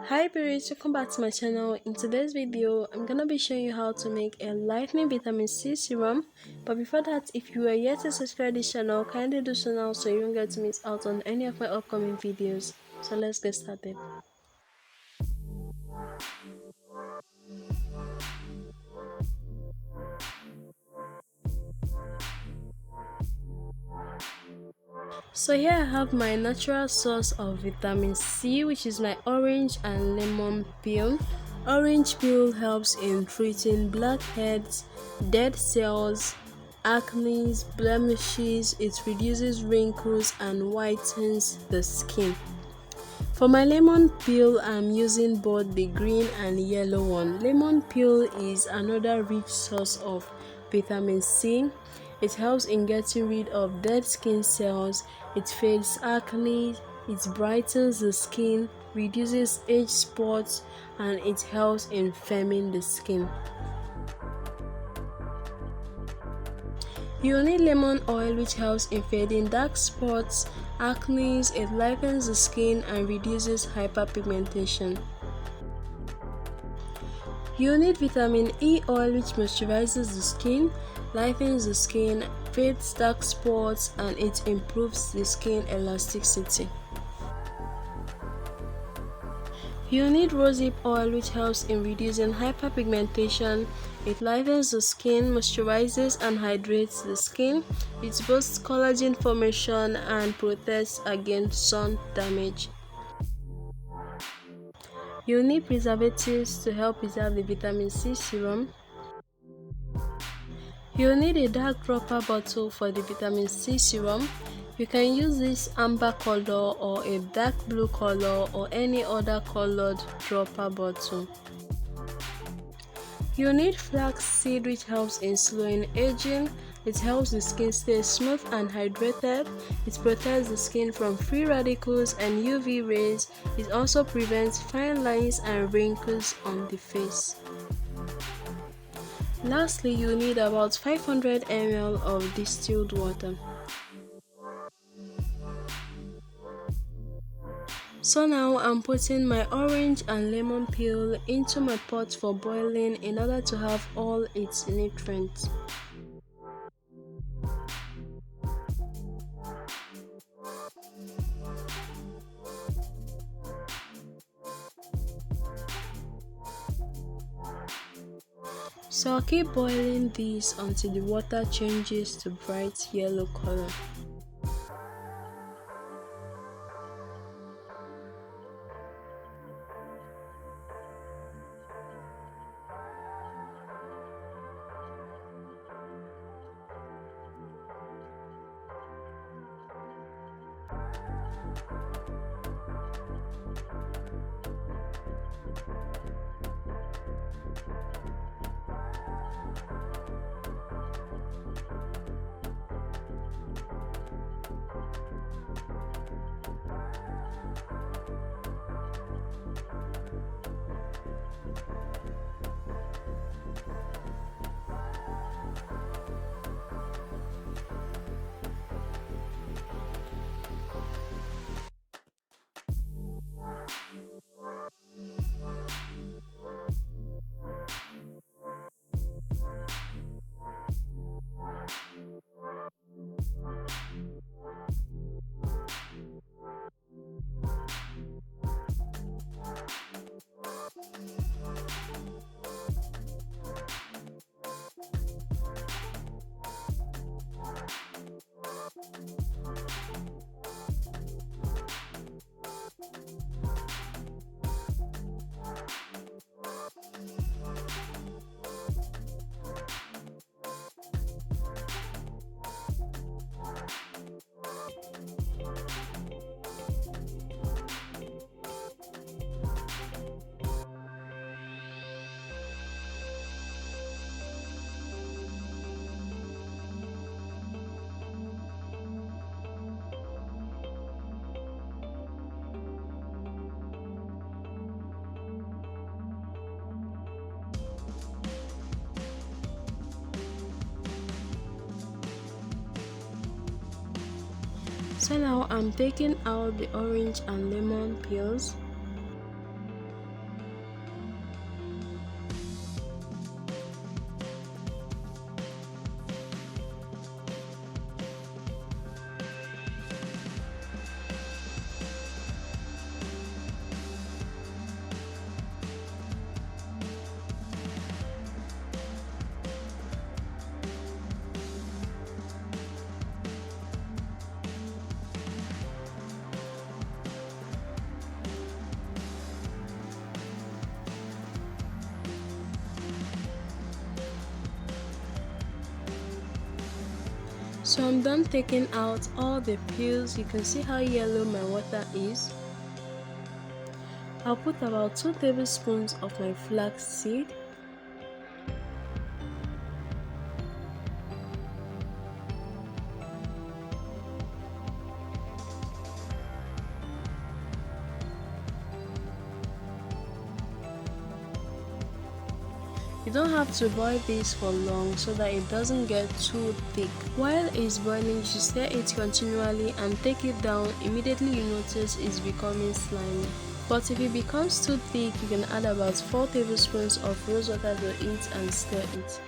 Hi Berries, welcome back to my channel. In today's video, I'm gonna be showing you how to make a lightening vitamin C serum. But before that, if you are yet to subscribe to this channel, kindly do so now so you don't get to miss out on any of my upcoming videos. So let's get started. So here I have my natural source of vitamin C, which is my orange and lemon peel. Orange peel helps in treating blackheads, dead cells, acne, blemishes. It reduces wrinkles and whitens the skin. For my lemon peel, I'm using both the green and yellow one. Lemon peel is another rich source of vitamin C. It helps in getting rid of dead skin cells, it fades acne, it brightens the skin, reduces age spots, and it helps in firming the skin. You need lemon oil, which helps in fading dark spots, acne, it lightens the skin and reduces hyperpigmentation. You need vitamin E oil, which moisturizes the skin, lightens the skin, fades dark spots, and it improves the skin elasticity. You need rosehip oil, which helps in reducing hyperpigmentation. It lightens the skin, moisturizes and hydrates the skin. It boosts collagen formation and protects against sun damage. You need preservatives to help preserve the vitamin C serum. You need a dark dropper bottle for the vitamin C serum. You can use this amber color or a dark blue color or any other colored dropper bottle. You need flaxseed, which helps in slowing aging. It helps the skin stay smooth and hydrated. It protects the skin from free radicals and UV rays. It also prevents fine lines and wrinkles on the face. Lastly, you need about 500 ml of distilled water. So now I'm putting my orange and lemon peel into my pot for boiling in order to have all its nutrients. So I'll keep boiling this until the water changes to bright yellow color. So now I'm taking out the orange and lemon peels. So I'm done taking out all the peels. You can see how yellow my water is. I'll put about 2 tablespoons of my flaxseed. You don't have to boil this for long so that it doesn't get too thick. While it's boiling, you should stir it continually and take it down immediately you notice it's becoming slimy. But if it becomes too thick, you can add about 4 tablespoons of rose water to it and stir it.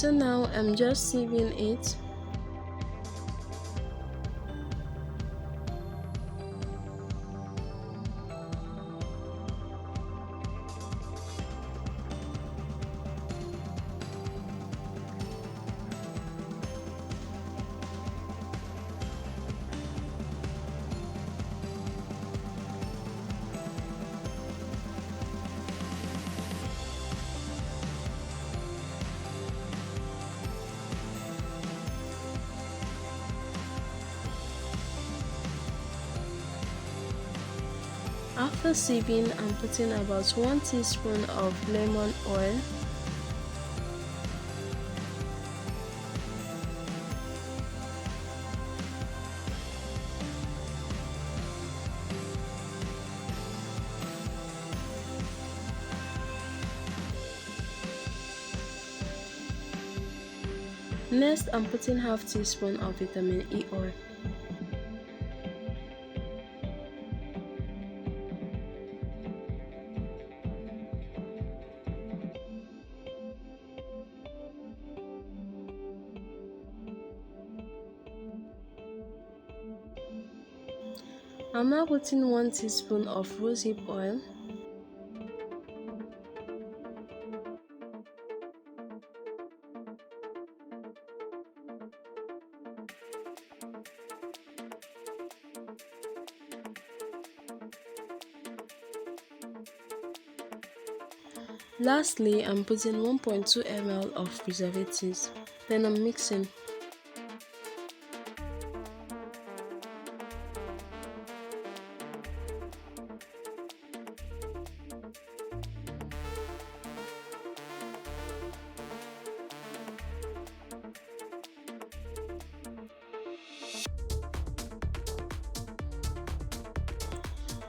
So now I'm just sieving it. After sieving, I'm putting about 1 teaspoon of lemon oil, next I'm putting half teaspoon of vitamin E oil. I'm now putting 1 teaspoon of rosehip oil. Lastly, I'm putting 1.2 ml of preservatives. Then I'm mixing.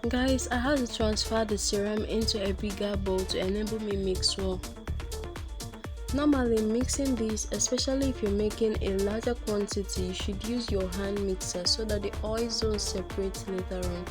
Guys, I had to transfer the serum into a bigger bowl to enable me mix well. Normally, mixing this, especially if you're making a larger quantity, you should use your hand mixer so that the oils don't separate later on.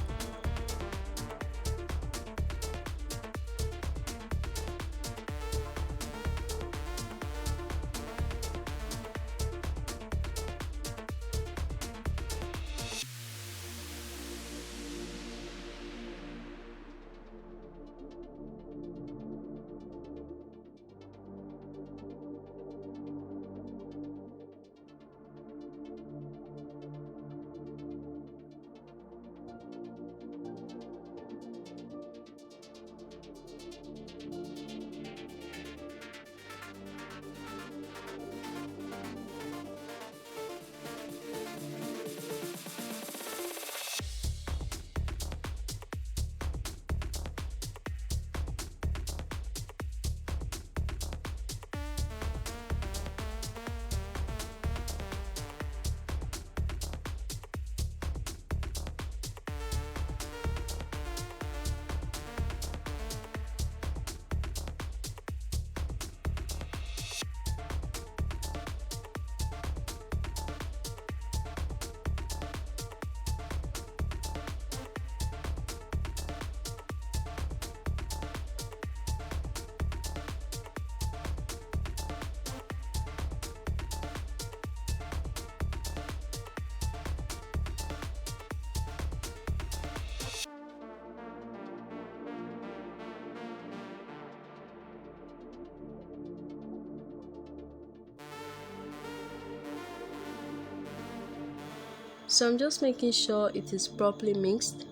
So I'm just making sure it is properly mixed.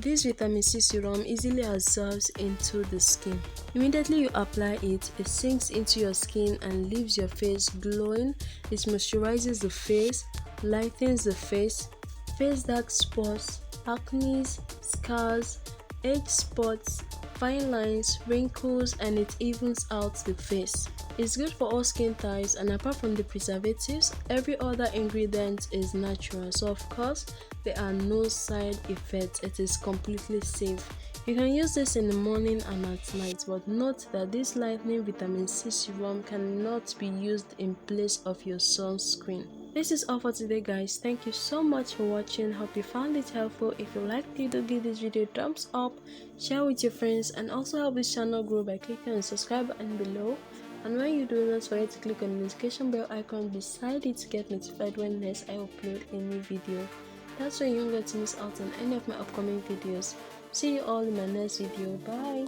This vitamin C serum easily absorbs into the skin. Immediately you apply it, it sinks into your skin and leaves your face glowing. It moisturizes the face, lightens the face dark spots, acne, scars, age spots, fine lines, wrinkles, and it evens out the face. It's good for all skin types, and apart from the preservatives, every other ingredient is natural, so of course there are no side effects. It is completely safe. You can use this in the morning and at night, but note that this lightening vitamin C serum cannot be used in place of your sunscreen. This is all for today, guys. Thank you so much for watching. Hope you found it helpful. If you liked it, do give this video a thumbs up, share with your friends, and also help this channel grow by clicking on the subscribe button below. And when you do, don't forget to click on the notification bell icon beside it to get notified when next I upload a new video. That's way you won't get to miss out on any of my upcoming videos. See you all in my next video. Bye.